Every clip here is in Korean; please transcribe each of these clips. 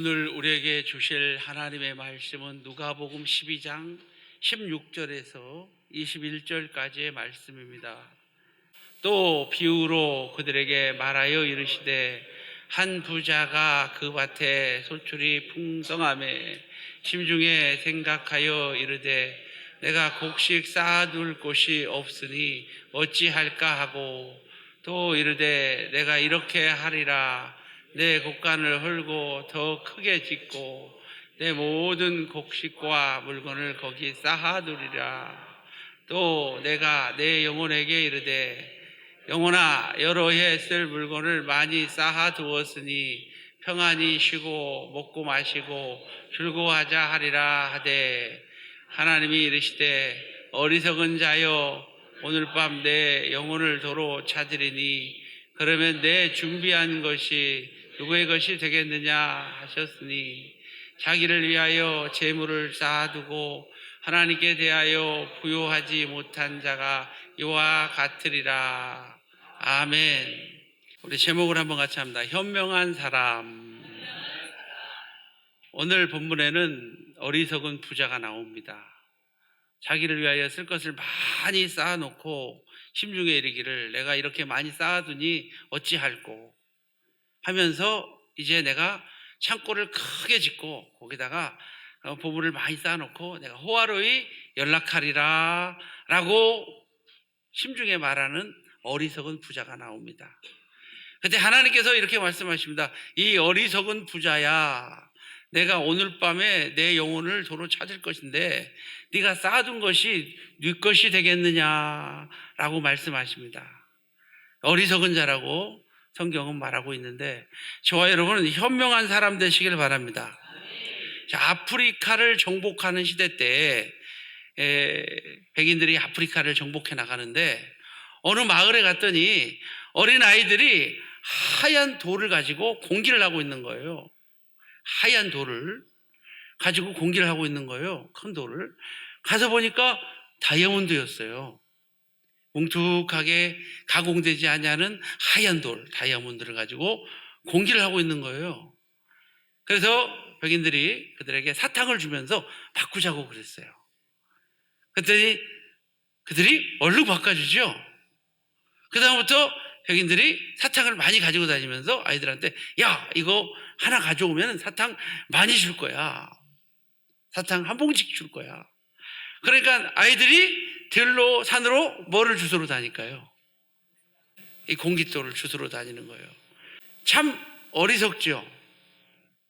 오늘 우리에게 주실 하나님의 말씀은 누가복음 12장 16절에서 21절까지의 말씀입니다. 또 비유로 그들에게 말하여 이르시되 한 부자가 그 밭에 소출이 풍성하매 심중에 생각하여 이르되 내가 곡식 쌓아둘 곳이 없으니 어찌할까 하고 또 이르되 내가 이렇게 하리라 내 곡간을 헐고 더 크게 짓고 내 모든 곡식과 물건을 거기 쌓아두리라. 또 내가 내 영혼에게 이르되 영혼아 여러 해 쓸 물건을 많이 쌓아두었으니 평안히 쉬고 먹고 마시고 즐거워하자 하리라 하되 하나님이 이르시되 어리석은 자여 오늘 밤 내 영혼을 도로 찾으리니 그러면 내 준비한 것이 누구의 것이 되겠느냐 하셨으니 자기를 위하여 재물을 쌓아두고 하나님께 대하여 부요하지 못한 자가 이와 같으리라. 아멘. 우리 제목을 한번 같이 합니다. 현명한 사람. 오늘 본문에는 어리석은 부자가 나옵니다. 자기를 위하여 쓸 것을 많이 쌓아놓고 심중에 이르기를 내가 이렇게 많이 쌓아두니 어찌할꼬 하면서 이제 내가 창고를 크게 짓고 거기다가 보물을 많이 쌓아놓고 내가 호화로이 연락하리라 라고 심중에 말하는 어리석은 부자가 나옵니다. 그때 하나님께서 이렇게 말씀하십니다. 이 어리석은 부자야, 내가 오늘 밤에 내 영혼을 도로 찾을 것인데 네가 쌓아둔 것이 네 것이 되겠느냐라고 말씀하십니다. 어리석은 자라고 성경은 말하고 있는데 저와 여러분은 현명한 사람 되시길 바랍니다. 자, 아프리카를 정복하는 시대 때 백인들이 아프리카를 정복해 나가는데 어느 마을에 갔더니 어린아이들이 하얀 돌을 가지고 공기를 하고 있는 거예요. 하얀 돌을 가지고 공기를 하고 있는 거예요. 큰 돌을. 가서 보니까 다이아몬드였어요. 뭉툭하게 가공되지 않냐는 하얀 돌, 다이아몬드를 가지고 공기를 하고 있는 거예요. 그래서 백인들이 그들에게 사탕을 주면서 바꾸자고 그랬어요. 그랬더니 그들이 얼른 바꿔주죠. 그 다음부터 백인들이 사탕을 많이 가지고 다니면서 아이들한테 야, 이거 하나 가져오면 사탕 많이 줄 거야. 사탕 한 봉지씩 줄 거야. 그러니까 아이들이 들로 산으로 뭐를 주스러 다닐까요? 이 공깃돌을 주스러 다니는 거예요. 참 어리석죠.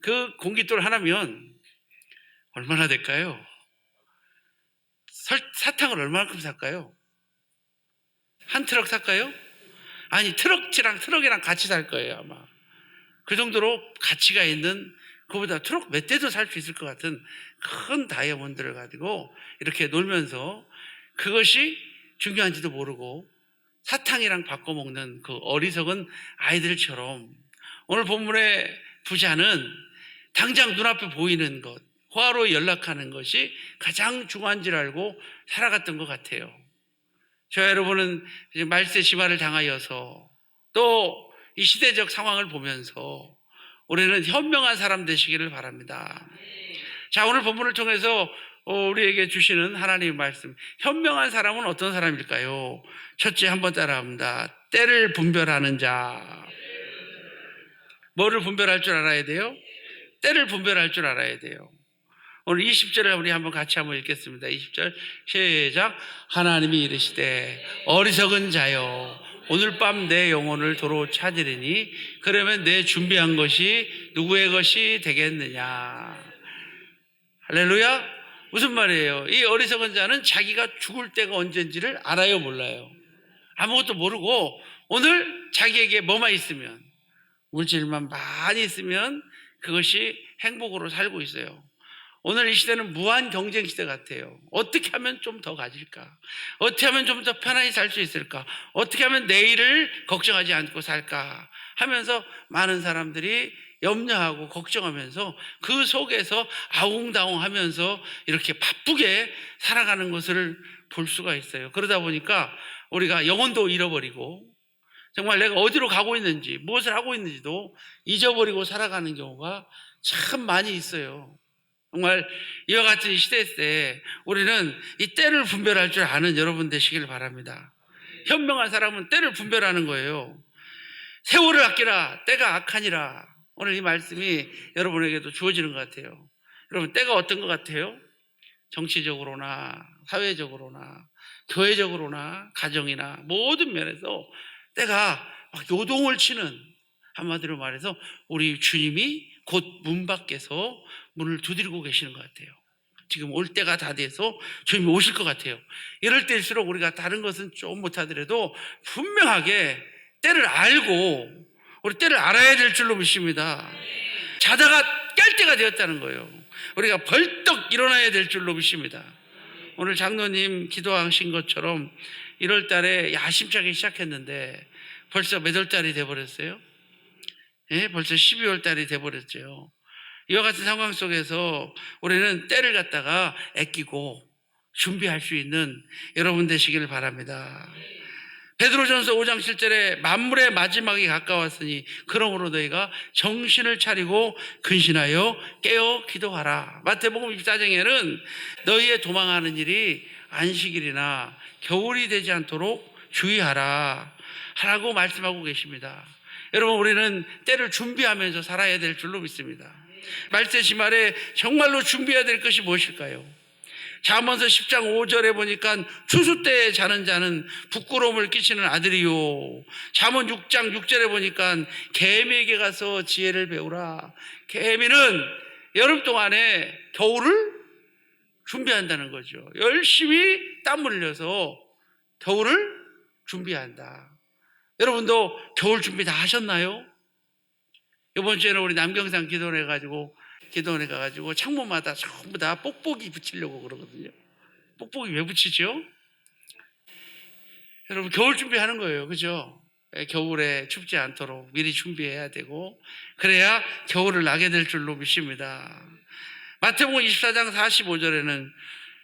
그 공깃돌 하나면 얼마나 될까요? 사탕을 얼마만큼 살까요? 한 트럭 살까요? 아니, 트럭이랑 같이 살 거예요, 아마. 그 정도로 가치가 있는, 그보다 트럭 몇 대도 살 수 있을 것 같은 큰 다이아몬드를 가지고 이렇게 놀면서 그것이 중요한지도 모르고 사탕이랑 바꿔 먹는 그 어리석은 아이들처럼 오늘 본문의 부자는 당장 눈앞에 보이는 것, 호화로 연락하는 것이 가장 중요한 줄 알고 살아갔던 것 같아요. 저 여러분은 말세 심화를 당하여서 또 이 시대적 상황을 보면서 우리는 현명한 사람 되시기를 바랍니다. 자, 오늘 본문을 통해서 우리에게 주시는 하나님의 말씀, 현명한 사람은 어떤 사람일까요? 첫째, 한번 따라합니다. 때를 분별하는 자. 뭐를 분별할 줄 알아야 돼요? 때를 분별할 줄 알아야 돼요. 오늘 20절을 우리 한번 같이 한번 읽겠습니다. 20절 시작. 하나님이 이르시되 어리석은 자여 오늘 밤 내 영혼을 도로 찾으리니 그러면 내 준비한 것이 누구의 것이 되겠느냐. 할렐루야. 무슨 말이에요? 이 어리석은 자는 자기가 죽을 때가 언젠지를 알아요, 몰라요? 아무것도 모르고 오늘 자기에게 뭐만 있으면, 물질만 많이 있으면 그것이 행복으로 살고 있어요. 오늘 이 시대는 무한 경쟁 시대 같아요. 어떻게 하면 좀 더 가질까? 어떻게 하면 좀 더 편안히 살 수 있을까? 어떻게 하면 내일을 걱정하지 않고 살까? 하면서 많은 사람들이 염려하고 걱정하면서 그 속에서 아웅다웅 하면서 이렇게 바쁘게 살아가는 것을 볼 수가 있어요. 그러다 보니까 우리가 영혼도 잃어버리고 정말 내가 어디로 가고 있는지 무엇을 하고 있는지도 잊어버리고 살아가는 경우가 참 많이 있어요. 정말 이와 같은 시대 때 우리는 이 때를 분별할 줄 아는 여러분 되시길 바랍니다. 현명한 사람은 때를 분별하는 거예요. 세월을 아끼라 때가 악하니라. 오늘 이 말씀이 여러분에게도 주어지는 것 같아요. 여러분, 때가 어떤 것 같아요? 정치적으로나 사회적으로나 교회적으로나 가정이나 모든 면에서 때가 막 요동을 치는, 한마디로 말해서 우리 주님이 곧 문 밖에서 문을 두드리고 계시는 것 같아요. 지금 올 때가 다 돼서 주님이 오실 것 같아요. 이럴 때일수록 우리가 다른 것은 좀 못하더라도 분명하게 때를 알고, 우리 때를 알아야 될 줄로 믿습니다. 자다가 깰 때가 되었다는 거예요. 우리가 벌떡 일어나야 될 줄로 믿습니다. 오늘 장로님 기도하신 것처럼 1월 달에 야심차게 시작했는데 벌써 몇 월 달이 돼버렸어요? 예, 벌써 12월 달이 돼버렸죠. 이와 같은 상황 속에서 우리는 때를 갖다가 아끼고 준비할 수 있는 여러분 되시길 바랍니다. 베드로전서 5장 7절에 만물의 마지막이 가까웠으니 그러므로 너희가 정신을 차리고 근신하여 깨어 기도하라. 마태복음 24장에는 너희의 도망하는 일이 안식일이나 겨울이 되지 않도록 주의하라 하라고 말씀하고 계십니다. 여러분, 우리는 때를 준비하면서 살아야 될 줄로 믿습니다. 말세시 말에 정말로 준비해야 될 것이 무엇일까요? 잠언서 10장 5절에 보니까 추수 때에 자는 자는 부끄러움을 끼치는 아들이요. 잠언 6장 6절에 보니까 개미에게 가서 지혜를 배우라. 개미는 여름 동안에 겨울을 준비한다는 거죠. 열심히 땀을 흘려서 겨울을 준비한다. 여러분도 겨울 준비 다 하셨나요? 이번 주에는 우리 남경산 기도원에 가가지고 창문마다 전부 다 뽁뽁이 붙이려고 그러거든요. 뽁뽁이 왜 붙이죠? 여러분, 겨울 준비하는 거예요. 그죠? 겨울에 춥지 않도록 미리 준비해야 되고, 그래야 겨울을 나게 될 줄로 믿습니다. 마태복음 24장 45절에는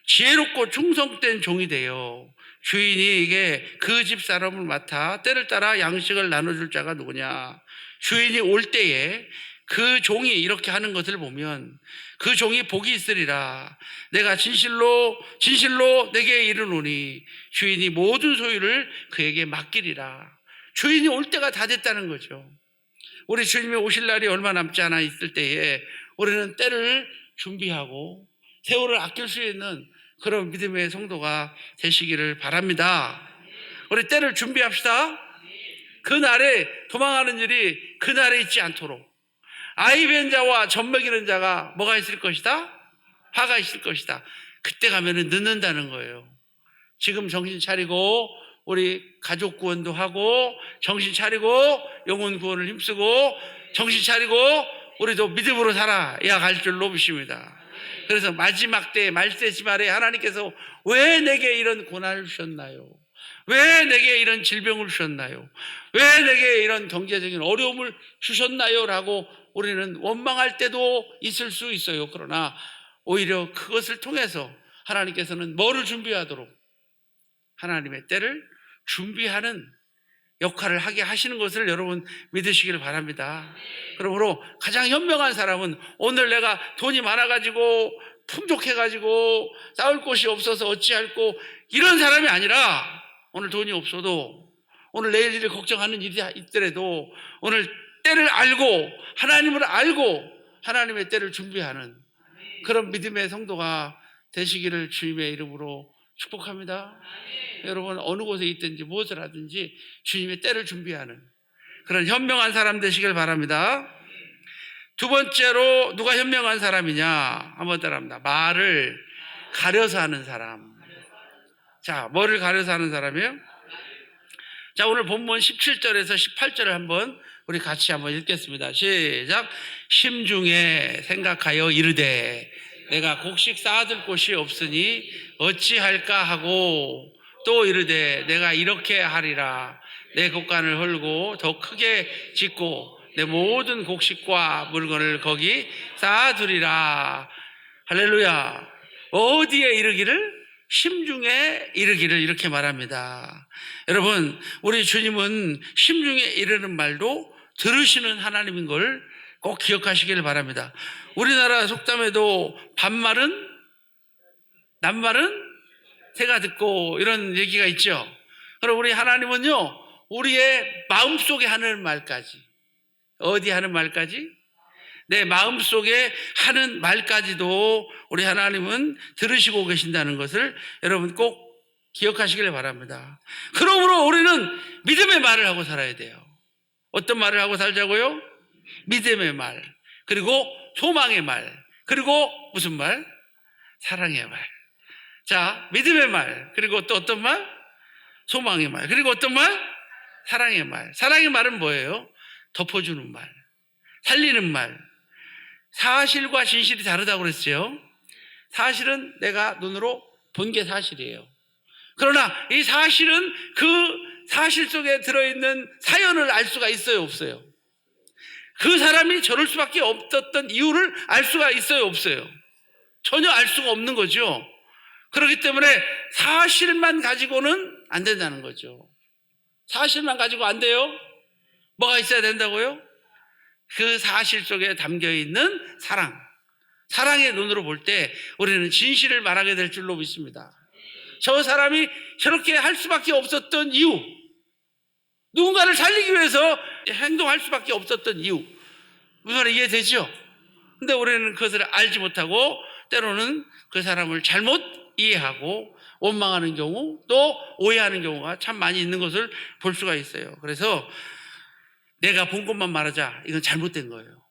지혜롭고 충성된 종이 되어 주인이 이게 그 집 사람을 맡아 때를 따라 양식을 나눠줄 자가 누구냐. 주인이 올 때에 그 종이 이렇게 하는 것을 보면 그 종이 복이 있으리라. 내가 진실로 내게 이르노니 주인이 모든 소유를 그에게 맡기리라. 주인이 올 때가 다 됐다는 거죠. 우리 주님이 오실 날이 얼마 남지 않아 있을 때에 우리는 때를 준비하고 세월을 아낄 수 있는 그런 믿음의 성도가 되시기를 바랍니다. 우리 때를 준비합시다. 그날에 도망하는 일이 그날에 있지 않도록. 아이 뵌 자와 젖 먹이는 자가 뭐가 있을 것이다? 화가 있을 것이다. 그때 가면은 늦는다는 거예요. 지금 정신 차리고 우리 가족 구원도 하고 정신 차리고 영혼 구원을 힘쓰고 정신 차리고 우리도 믿음으로 살아야 갈 줄로 믿습니다. 그래서 마지막 때 말세지 말에 하나님께서 왜 내게 이런 고난을 주셨나요? 왜 내게 이런 질병을 주셨나요? 왜 내게 이런 경제적인 어려움을 주셨나요? 라고 우리는 원망할 때도 있을 수 있어요. 그러나 오히려 그것을 통해서 하나님께서는 뭐를 준비하도록 하나님의 때를 준비하는 역할을 하게 하시는 것을 여러분 믿으시길 바랍니다. 그러므로 가장 현명한 사람은 오늘 내가 돈이 많아가지고 풍족해가지고 싸울 곳이 없어서 어찌할꼬 이런 사람이 아니라 오늘 돈이 없어도 오늘 내일 일을 걱정하는 일이 있더라도 오늘 때를 알고 하나님을 알고 하나님의 때를 준비하는 그런 믿음의 성도가 되시기를 주님의 이름으로 축복합니다. 여러분 어느 곳에 있든지 무엇을 하든지 주님의 때를 준비하는 그런 현명한 사람 되시길 바랍니다. 두 번째로 누가 현명한 사람이냐 한번 따라합니다. 말을 가려서 하는 사람. 자, 뭐를 가려서 하는 사람이에요? 자, 오늘 본문 17절에서 18절을 한번 우리 같이 한번 읽겠습니다. 시작. 심중에 생각하여 이르되 내가 곡식 쌓아둘 곳이 없으니 어찌할까 하고 또 이르되 내가 이렇게 하리라. 내 곡간을 헐고 더 크게 짓고 내 모든 곡식과 물건을 거기 쌓아두리라. 할렐루야. 어디에 이르기를? 심중에 이르기를 이렇게 말합니다. 여러분, 우리 주님은 심중에 이르는 말도 들으시는 하나님인 걸 꼭 기억하시길 바랍니다. 우리나라 속담에도 반말은 낱말은 새가 듣고 이런 얘기가 있죠. 그럼 우리 하나님은요, 우리의 마음속에 하는 말까지, 어디 하는 말까지? 내 마음속에 하는 말까지도 우리 하나님은 들으시고 계신다는 것을 여러분 꼭 기억하시길 바랍니다. 그러므로 우리는 믿음의 말을 하고 살아야 돼요. 어떤 말을 하고 살자고요? 믿음의 말, 그리고 소망의 말, 그리고 무슨 말? 사랑의 말. 자, 믿음의 말, 그리고 또 어떤 말? 소망의 말, 그리고 어떤 말? 사랑의 말. 사랑의 말은 뭐예요? 덮어주는 말, 살리는 말. 사실과 진실이 다르다고 그랬어요. 사실은 내가 눈으로 본 게 사실이에요. 그러나 이 사실은 그 사실 속에 들어있는 사연을 알 수가 있어요, 없어요? 그 사람이 저럴 수밖에 없었던 이유를 알 수가 있어요, 없어요? 전혀 알 수가 없는 거죠. 그렇기 때문에 사실만 가지고는 안 된다는 거죠. 사실만 가지고 안 돼요? 뭐가 있어야 된다고요? 그 사실 속에 담겨있는 사랑. 사랑의 눈으로 볼 때 우리는 진실을 말하게 될 줄로 믿습니다. 저 사람이 저렇게 할 수밖에 없었던 이유, 누군가를 살리기 위해서 행동할 수밖에 없었던 이유, 무슨 말인지 이해되죠? 근데 우리는 그것을 알지 못하고 때로는 그 사람을 잘못 이해하고 원망하는 경우, 또 오해하는 경우가 참 많이 있는 것을 볼 수가 있어요. 그래서 내가 본 것만 말하자, 이건 잘못된 거예요.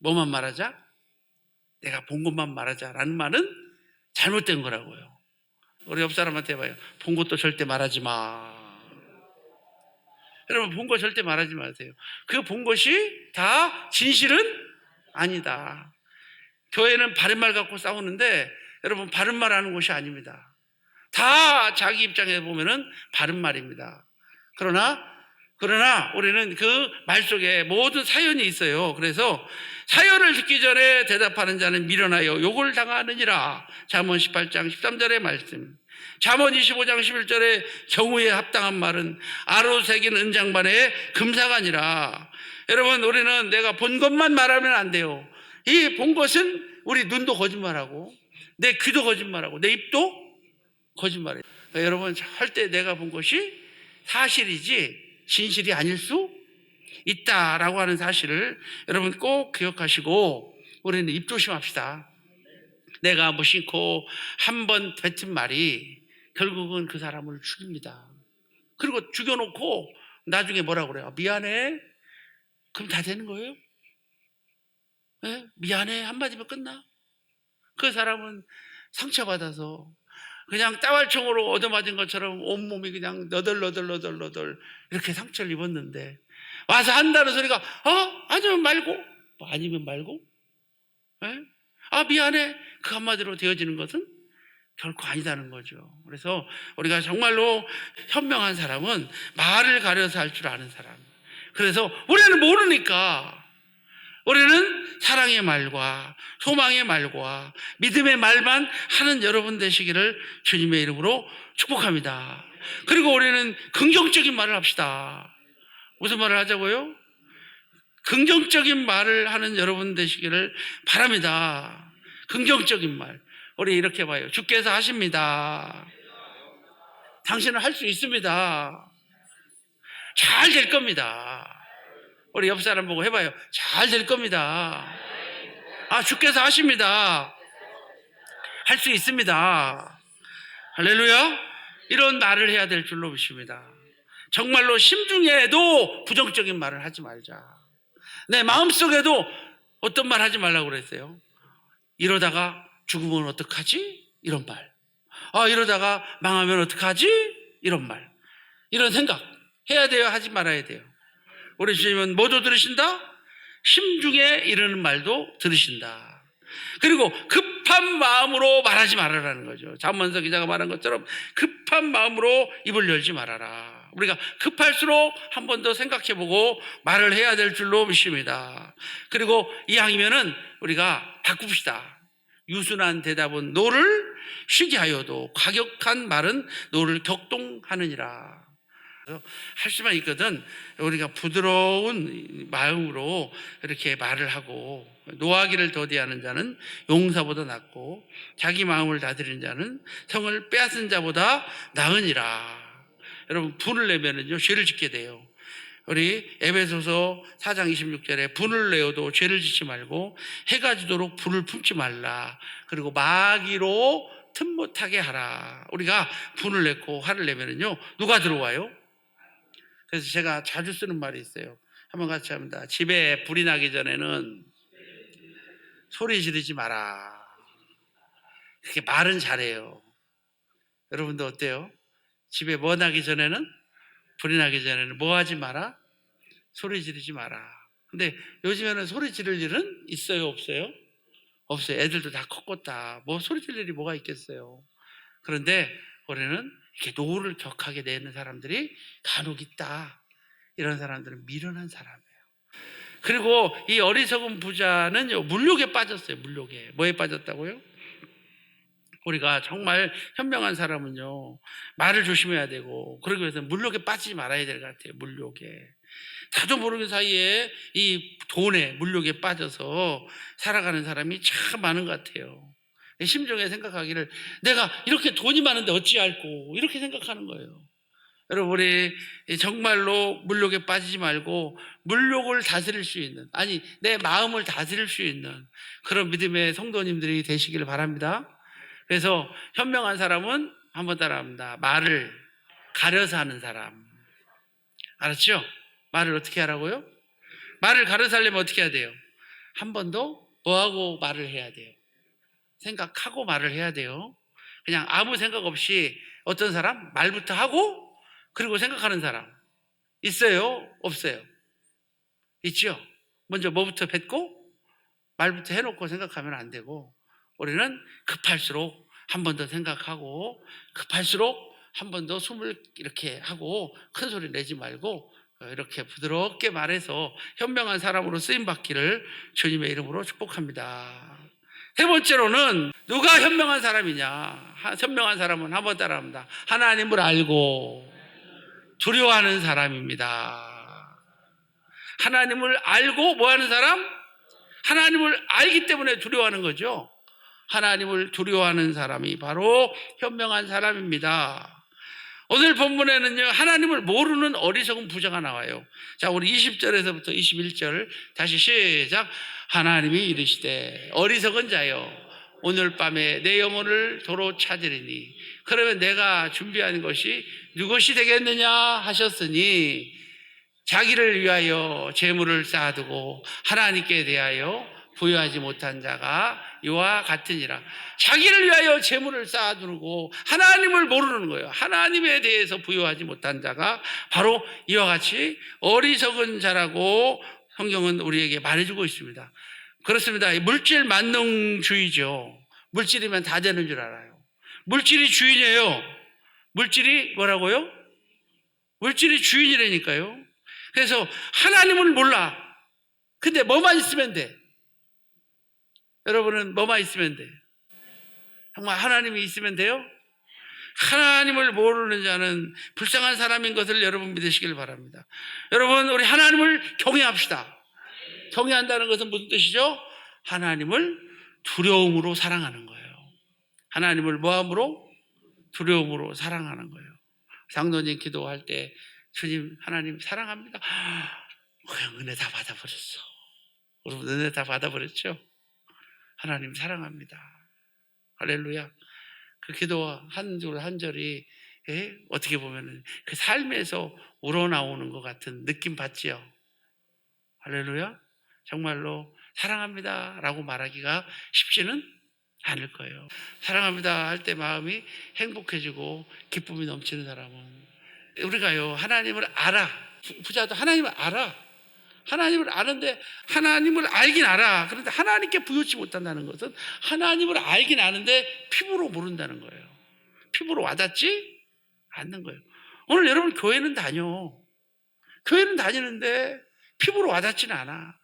뭐만 말하자? 내가 본 것만 말하자라는 말은 잘못된 거라고요. 우리 옆 사람한테 해봐요. 본 것도 절대 말하지 마. 여러분, 본 거 절대 말하지 마세요. 그 본 것이 다 진실은 아니다. 교회는 바른 말 갖고 싸우는데 여러분, 바른 말 하는 곳이 아닙니다. 다 자기 입장에 보면은 바른 말입니다. 그러나 우리는 그 말 속에 모든 사연이 있어요. 그래서 사연을 듣기 전에 대답하는 자는 미련하여 욕을 당하느니라. 잠언 18장 13절의 말씀. 잠언 25장 11절에 경우에 합당한 말은 아로 새긴 은장반의 금사가니라. 여러분, 우리는 내가 본 것만 말하면 안 돼요. 이 본 것은 우리 눈도 거짓말하고 내 귀도 거짓말하고 내 입도 거짓말해요. 그러니까 여러분, 할 때 내가 본 것이 사실이지 진실이 아닐 수 있다라고 하는 사실을 여러분 꼭 기억하시고 우리는 입 조심합시다. 내가 무심코 한 번 뱉은 말이 결국은 그 사람을 죽입니다. 그리고 죽여놓고 나중에 뭐라고 그래요? 미안해? 그럼 다 되는 거예요? 네? 미안해? 한마디면 끝나? 그 사람은 상처받아서 그냥 따발총으로 얻어맞은 것처럼 온몸이 그냥 너덜너덜 이렇게 상처를 입었는데 와서 한다는 소리가 아니면 말고 아니면 말고 네? 미안해 그 한마디로 되어지는 것은 결코 아니다는 거죠. 그래서 우리가 정말로 현명한 사람은 말을 가려서 할 줄 아는 사람. 그래서 우리는 모르니까 우리는 사랑의 말과 소망의 말과 믿음의 말만 하는 여러분 되시기를 주님의 이름으로 축복합니다. 그리고 우리는 긍정적인 말을 합시다. 무슨 말을 하자고요? 긍정적인 말을 하는 여러분 되시기를 바랍니다. 긍정적인 말. 우리 이렇게 봐요. 주께서 하십니다. 당신은 할 수 있습니다. 잘 될 겁니다. 우리 옆 사람 보고 해봐요. 잘 될 겁니다. 주께서 하십니다. 할 수 있습니다. 할렐루야. 이런 말을 해야 될 줄로 믿습니다. 정말로 심중에도 부정적인 말을 하지 말자. 내 마음속에도 어떤 말 하지 말라고 그랬어요. 이러다가 죽으면 어떡하지? 이런 말. 이러다가 망하면 어떡하지? 이런 말. 이런 생각 해야 돼요? 하지 말아야 돼요? 우리 주님은 뭐도 들으신다? 심중에 이르는 말도 들으신다. 그리고 급한 마음으로 말하지 말아라는 거죠. 잠언서 기자가 말한 것처럼 급한 마음으로 입을 열지 말아라. 우리가 급할수록 한 번 더 생각해보고 말을 해야 될 줄로 믿습니다. 그리고 이왕이면은 우리가 바꿉시다. 유순한 대답은 노를 쉬게 하여도 과격한 말은 노를 격동하느니라. 할 수만 있거든 우리가 부드러운 마음으로 이렇게 말을 하고, 노하기를 더디하는 자는 용사보다 낫고 자기 마음을 다스리는 자는 성을 빼앗은 자보다 나으니라. 여러분, 분을 내면은요 죄를 짓게 돼요. 우리 에베소서 4장 26절에 분을 내어도 죄를 짓지 말고 해가 지도록 불을 품지 말라. 그리고 마귀로 틈 못하게 하라. 우리가 분을 냈고 화를 내면은요 누가 들어와요? 그래서 제가 자주 쓰는 말이 있어요. 한번 같이 합니다. 집에 불이 나기 전에는 소리 지르지 마라. 이렇게 말은 잘해요. 여러분도 어때요? 집에 뭐 나기 전에는, 불이 나기 전에는 뭐 하지 마라? 소리 지르지 마라. 근데 요즘에는 소리 지를 일은 있어요, 없어요? 없어요. 애들도 다 컸겠다. 뭐 소리 지를 일이 뭐가 있겠어요. 그런데 올해는 이렇게 노를 격하게 내는 사람들이 간혹 있다. 이런 사람들은 미련한 사람이에요. 그리고 이 어리석은 부자는 물욕에 빠졌어요. 물욕에. 뭐에 빠졌다고요? 우리가 정말 현명한 사람은요 말을 조심해야 되고, 그러기 위해서 물욕에 빠지지 말아야 될 것 같아요. 물욕에. 나도 모르는 사이에 이 돈에, 물욕에 빠져서 살아가는 사람이 참 많은 것 같아요. 심정에 생각하기를 내가 이렇게 돈이 많은데 어찌할꼬, 이렇게 생각하는 거예요. 여러분, 우리 정말로 물욕에 빠지지 말고 물욕을 다스릴 수 있는, 아니 내 마음을 다스릴 수 있는 그런 믿음의 성도님들이 되시기를 바랍니다. 그래서 현명한 사람은 한번 따라합니다. 말을 가려서 하는 사람. 알았죠? 말을 어떻게 하라고요? 말을 가려서 하려면 어떻게 해야 돼요? 한 번 더 뭐하고 말을 해야 돼요? 생각하고 말을 해야 돼요. 그냥 아무 생각 없이 어떤 사람? 말부터 하고 그리고 생각하는 사람 있어요? 없어요? 있죠? 먼저 뭐부터 뱉고 말부터 해놓고 생각하면 안 되고, 우리는 급할수록 한 번 더 생각하고 급할수록 한 번 더 숨을 이렇게 하고 큰 소리 내지 말고 이렇게 부드럽게 말해서 현명한 사람으로 쓰임받기를 주님의 이름으로 축복합니다. 세 번째로는 누가 현명한 사람이냐? 현명한 사람은 한번 따라합니다. 하나님을 알고 두려워하는 사람입니다. 하나님을 알고 뭐 하는 사람? 하나님을 알기 때문에 두려워하는 거죠. 하나님을 두려워하는 사람이 바로 현명한 사람입니다. 오늘 본문에는요 하나님을 모르는 어리석은 부자가 나와요. 자, 우리 20절에서부터 21절 다시 시작. 하나님이 이르시되 어리석은 자여, 오늘 밤에 내 영혼을 도로 찾으리니 그러면 내가 준비한 것이 누구시 되겠느냐 하셨으니, 자기를 위하여 재물을 쌓아두고 하나님께 대하여 부여하지 못한 자가 이와 같으니라. 자기를 위하여 재물을 쌓아두고 하나님을 모르는 거예요. 하나님에 대해서 부여하지 못한 자가 바로 이와 같이 어리석은 자라고 성경은 우리에게 말해주고 있습니다. 그렇습니다. 물질 만능주의죠. 물질이면 다 되는 줄 알아요. 물질이 주인이에요. 물질이 뭐라고요? 물질이 주인이라니까요. 그래서 하나님을 몰라. 근데 뭐만 있으면 돼. 여러분은 뭐만 있으면 돼? 정말 하나님이 있으면 돼요? 하나님을 모르는 자는 불쌍한 사람인 것을 여러분 믿으시길 바랍니다. 여러분, 우리 하나님을 경외합시다. 경외한다는 것은 무슨 뜻이죠? 하나님을 두려움으로 사랑하는 거예요. 하나님을 뭐함으로? 두려움으로 사랑하는 거예요. 장로님 기도할 때 주님, 하나님 사랑합니다. 그냥 은혜 다 받아버렸어. 여러분, 은혜 다 받아버렸죠? 하나님 사랑합니다. 할렐루야. 그 기도 한 줄 한 절이 어떻게 보면 그 삶에서 우러나오는 것 같은 느낌 받지요? 할렐루야. 정말로 사랑합니다 라고 말하기가 쉽지는 않을 거예요. 사랑합니다 할 때 마음이 행복해지고 기쁨이 넘치는 사람은, 우리가요 하나님을 알아. 부자도 하나님을 알아. 하나님을 아는데 하나님을 알긴 알아. 그런데 하나님께 부여치 못한다는 것은 하나님을 알긴 아는데 피부로 모른다는 거예요. 피부로 와닿지 않는 거예요. 오늘 여러분 교회는 다녀. 교회는 다니는데 피부로 와닿지는 않아.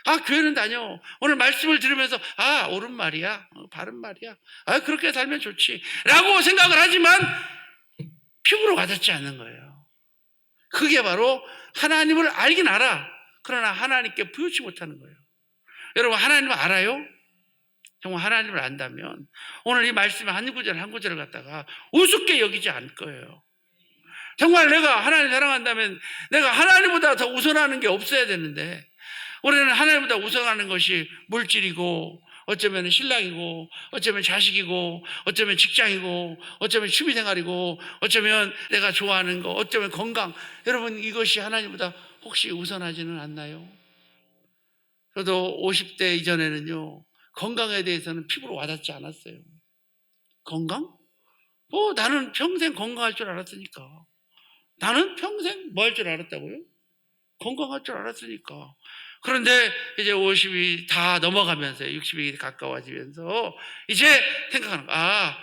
아, 교회는 다녀. 오늘 말씀을 들으면서 아, 옳은 말이야, 바른 말이야, 아, 그렇게 살면 좋지 라고 생각을 하지만 피부로 와닿지 않는 거예요. 그게 바로 하나님을 알긴 알아. 그러나 하나님께 부여치 못하는 거예요. 여러분, 하나님을 알아요? 정말 하나님을 안다면 오늘 이 말씀의 한 구절 한 구절을 갖다가 우습게 여기지 않을 거예요. 정말 내가 하나님 사랑한다면 내가 하나님보다 더 우선하는 게 없어야 되는데, 우리는 하나님보다 우선하는 것이 물질이고, 어쩌면 신랑이고, 어쩌면 자식이고, 어쩌면 직장이고, 어쩌면 취미생활이고, 어쩌면 내가 좋아하는 거, 어쩌면 건강. 여러분, 이것이 하나님보다 혹시 우선하지는 않나요? 저도 50대 이전에는요, 건강에 대해서는 피부로 와닿지 않았어요. 건강? 나는 평생 건강할 줄 알았으니까. 나는 평생 뭐 할 줄 알았다고요? 건강할 줄 알았으니까. 그런데 이제 50이 다 넘어가면서 60이 가까워지면서 이제 생각하는 거야.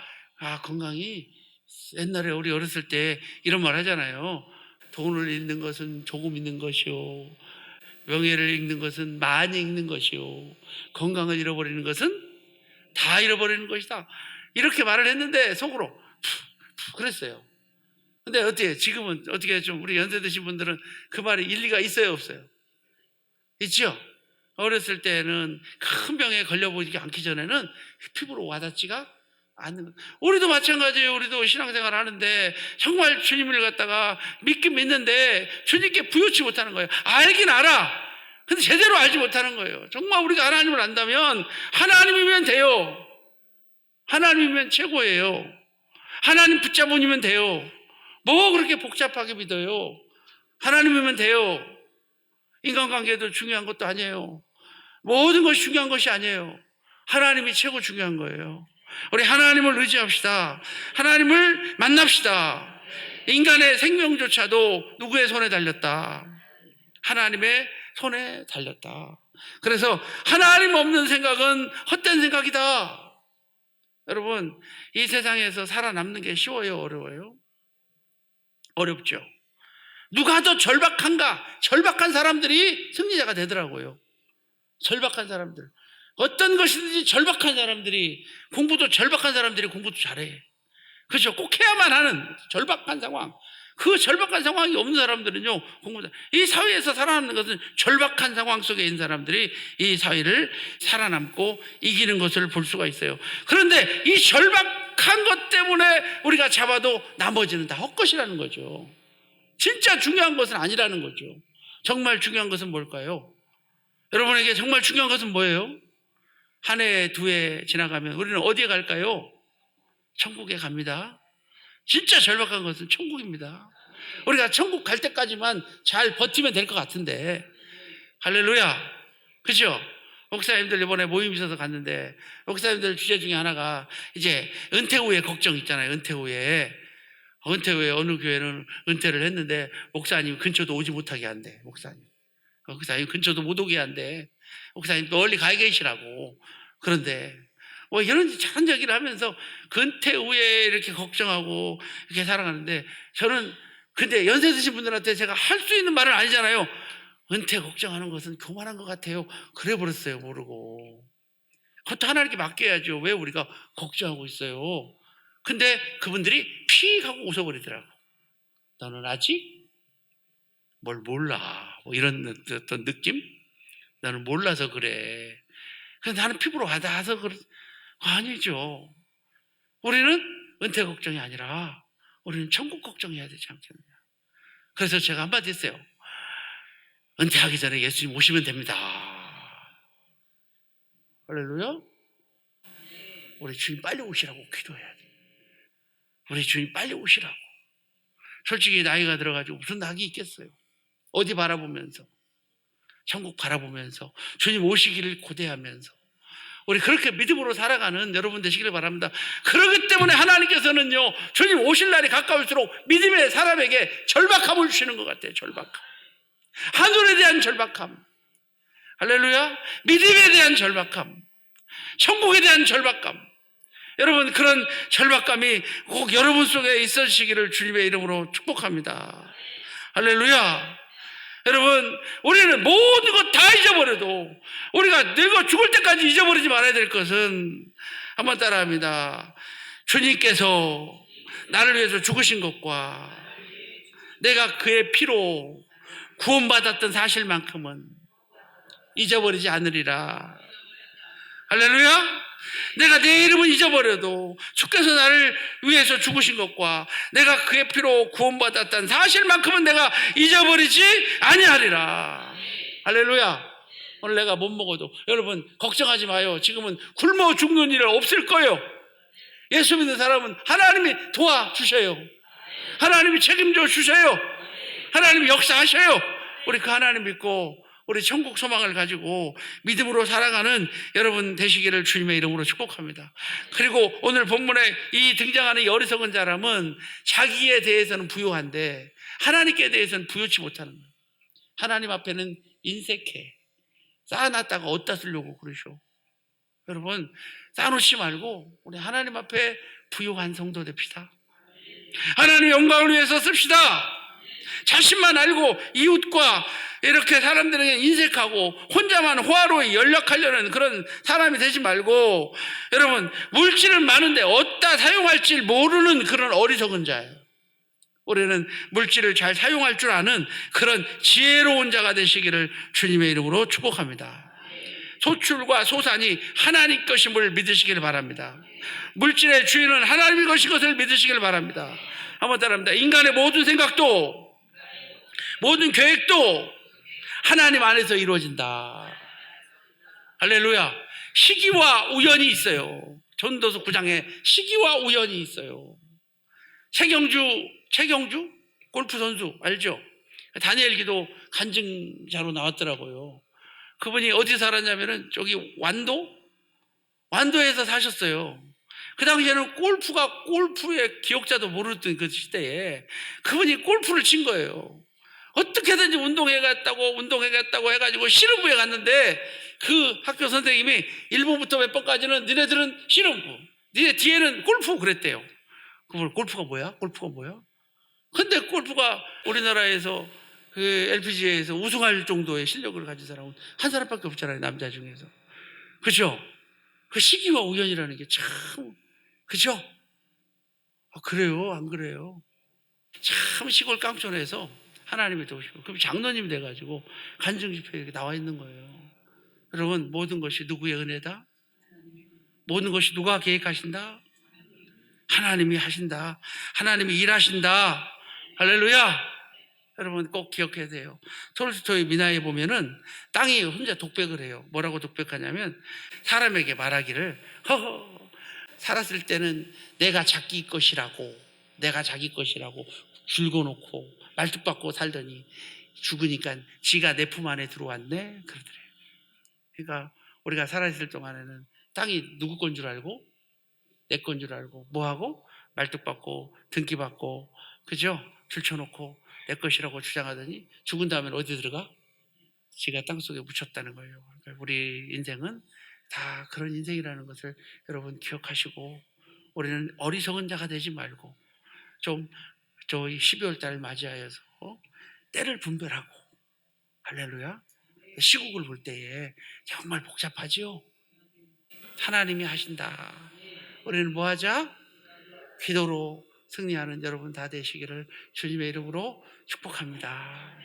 건강이, 옛날에 우리 어렸을 때 이런 말 하잖아요. 돈을 잃는 것은 조금 잃는 것이요, 명예를 잃는 것은 많이 잃는 것이요, 건강을 잃어버리는 것은 다 잃어버리는 것이다. 이렇게 말을 했는데 속으로 그랬어요. 근데 어떻게, 지금은 어떻게 좀 우리 연세 드신 분들은 그 말이 일리가 있어요, 없어요? 있죠? 어렸을 때는 큰 병에 걸려보지 않기 전에는 피부로 와닿지가 않는 거예요. 우리도 마찬가지예요. 우리도 신앙생활 하는데 정말 주님을 갖다가 믿긴 믿는데 주님께 부여치 못하는 거예요. 알긴 알아. 근데 제대로 알지 못하는 거예요. 정말 우리가 하나님을 안다면 하나님이면 돼요. 하나님이면 최고예요. 하나님 붙잡으면 돼요. 뭐 그렇게 복잡하게 믿어요? 하나님이면 돼요. 인간관계도 중요한 것도 아니에요. 모든 것이 중요한 것이 아니에요. 하나님이 최고 중요한 거예요. 우리 하나님을 의지합시다. 하나님을 만납시다. 인간의 생명조차도 누구의 손에 달렸다? 하나님의 손에 달렸다. 그래서 하나님 없는 생각은 헛된 생각이다. 여러분, 이 세상에서 살아남는 게 쉬워요, 어려워요? 어렵죠. 누가 더 절박한가? 절박한 사람들이 승리자가 되더라고요. 절박한 사람들. 어떤 것이든지 절박한 사람들이, 공부도 절박한 사람들이 공부도 잘해. 그렇죠? 꼭 해야만 하는 절박한 상황. 그 절박한 상황이 없는 사람들은요, 공부도. 이 사회에서 살아남는 것은 절박한 상황 속에 있는 사람들이 이 사회를 살아남고 이기는 것을 볼 수가 있어요. 그런데 이 절박한 것 때문에 우리가 잡아도 나머지는 다 헛것이라는 거죠. 진짜 중요한 것은 아니라는 거죠. 정말 중요한 것은 뭘까요? 여러분에게 정말 중요한 것은 뭐예요? 한 해, 두 해 지나가면 우리는 어디에 갈까요? 천국에 갑니다. 진짜 절박한 것은 천국입니다. 우리가 천국 갈 때까지만 잘 버티면 될 것 같은데. 할렐루야. 그렇죠? 목사님들 이번에 모임 있어서 갔는데 목사님들 주제 중에 하나가 이제 은퇴 후에 걱정 있잖아요. 은퇴 후에 어느 교회는 은퇴를 했는데 목사님 근처도 오지 못하게 한대. 목사님 근처도 못 오게 한대. 목사님 멀리 가 계시라고. 그런데 이런 작은 얘기를 하면서 근퇴 후에 이렇게 걱정하고 이렇게 살아가는데, 저는 근데 연세 드신 분들한테 제가 할 수 있는 말은 아니잖아요. 은퇴 걱정하는 것은 교만한 것 같아요. 그래 버렸어요. 모르고. 그것도 하나님께 맡겨야죠. 왜 우리가 걱정하고 있어요? 근데 그분들이 픽 하고 웃어버리더라고. 너는 아직 뭘 몰라. 이런 어떤 느낌? 나는 몰라서 그래. 그래서 나는 피부로 와닿아서 그래. 아니죠. 우리는 은퇴 걱정이 아니라 우리는 천국 걱정해야 되지 않겠느냐. 그래서 제가 한마디 했어요. 은퇴하기 전에 예수님 오시면 됩니다. 할렐루야. 우리 주님 빨리 오시라고 기도해야 돼. 우리 주님 빨리 오시라고. 솔직히 나이가 들어가지고 무슨 낙이 있겠어요. 어디 바라보면서, 천국 바라보면서, 주님 오시기를 고대하면서 우리 그렇게 믿음으로 살아가는 여러분 되시기를 바랍니다. 그렇기 때문에 하나님께서는요, 주님 오실 날이 가까울수록 믿음의 사람에게 절박함을 주시는 것 같아요. 절박함. 하늘에 대한 절박함. 할렐루야. 믿음에 대한 절박함. 천국에 대한 절박감. 여러분, 그런 절박감이 꼭 여러분 속에 있으시기를 주님의 이름으로 축복합니다. 할렐루야. 여러분, 우리는 모든 것 다 잊어버려도 우리가 늙어 죽을 때까지 잊어버리지 말아야 될 것은, 한번 따라합니다. 주님께서 나를 위해서 죽으신 것과 내가 그의 피로 구원받았던 사실만큼은 잊어버리지 않으리라. 할렐루야. 내가 내 이름은 잊어버려도 주께서 나를 위해서 죽으신 것과 내가 그의 피로 구원받았다는 사실만큼은 내가 잊어버리지 아니하리라. 할렐루야. 오늘 내가 못 먹어도 여러분 걱정하지 마요. 지금은 굶어 죽는 일 없을 거예요. 예수 믿는 사람은 하나님이 도와주셔요. 하나님이 책임져 주셔요. 하나님이 역사하셔요. 우리 그 하나님 믿고 우리 천국 소망을 가지고 믿음으로 살아가는 여러분 되시기를 주님의 이름으로 축복합니다. 그리고 오늘 본문에 이 등장하는 이 어리석은 사람은 자기에 대해서는 부유한데 하나님께 대해서는 부유치 못하는 거예요. 하나님 앞에는 인색해. 쌓아놨다가 어디다 쓰려고 그러셔. 여러분 쌓아놓지 말고 우리 하나님 앞에 부유한 성도 됩시다. 하나님의 영광을 위해서 씁시다. 자신만 알고 이웃과 이렇게 사람들에게 인색하고 혼자만 호화로이 연락하려는 그런 사람이 되지 말고 여러분 물질은 많은데 어디다 사용할지 모르는 그런 어리석은 자예요. 우리는 물질을 잘 사용할 줄 아는 그런 지혜로운 자가 되시기를 주님의 이름으로 축복합니다. 소출과 소산이 하나님 것임을 믿으시길 바랍니다. 물질의 주인은 하나님의 것을 믿으시길 바랍니다. 한번 따라합니다. 인간의 모든 생각도 모든 계획도 하나님 안에서 이루어진다. 할렐루야. 시기와 우연이 있어요. 전도서 9장에 시기와 우연이 있어요. 최경주 골프 선수 알죠? 다니엘 기도 간증자로 나왔더라고요. 그분이 어디 살았냐면은 저기 완도에서 사셨어요. 그 당시에는 골프의 기억자도 모르던 그 시대에 그분이 골프를 친 거예요. 어떻게든지 운동해갔다고 해가지고 씨름부에 갔는데 그 학교 선생님이 1부부터 몇 번까지는 니네들은 씨름부, 니네 뒤에는 골프 그랬대요. 그걸 골프가 뭐야? 근데 골프가 우리나라에서 그 LPGA에서 우승할 정도의 실력을 가진 사람은 한 사람밖에 없잖아요. 남자 중에서. 그죠? 그 시기와 우연이라는 게 참, 그죠? 그래요? 안 그래요? 참 시골 깡촌에서 하나님이 도우시고 그럼 장로님이 돼가지고 간증 집회에 이렇게 나와 있는 거예요. 여러분 모든 것이 누구의 은혜다? 모든 것이 누가 계획하신다? 하나님이 하신다. 하나님이 일하신다. 할렐루야. 여러분 꼭 기억해야 돼요. 톨스토이 미나에 보면은 땅이 혼자 독백을 해요. 뭐라고 독백하냐면 사람에게 말하기를 허허 살았을 때는 내가 자기 것이라고 줄거놓고 말뚝박고 살더니 죽으니까 지가 내 품 안에 들어왔네 그러더래요. 그러니까 우리가 살아있을 동안에는 땅이 누구 건 줄 알고 내 건 줄 알고 뭐하고 말뚝박고 등기받고 그죠? 줄쳐놓고 내 것이라고 주장하더니 죽은 다음에 어디 들어가? 지가 땅속에 묻혔다는 거예요. 그러니까 우리 인생은 다 그런 인생이라는 것을 여러분 기억하시고 우리는 어리석은 자가 되지 말고 좀 저희 12월 달 맞이하여서 때를 분별하고 할렐루야. 시국을 볼 때에 정말 복잡하지요. 하나님이 하신다. 우리는 뭐 하자? 기도로 승리하는 여러분 다 되시기를 주님의 이름으로 축복합니다.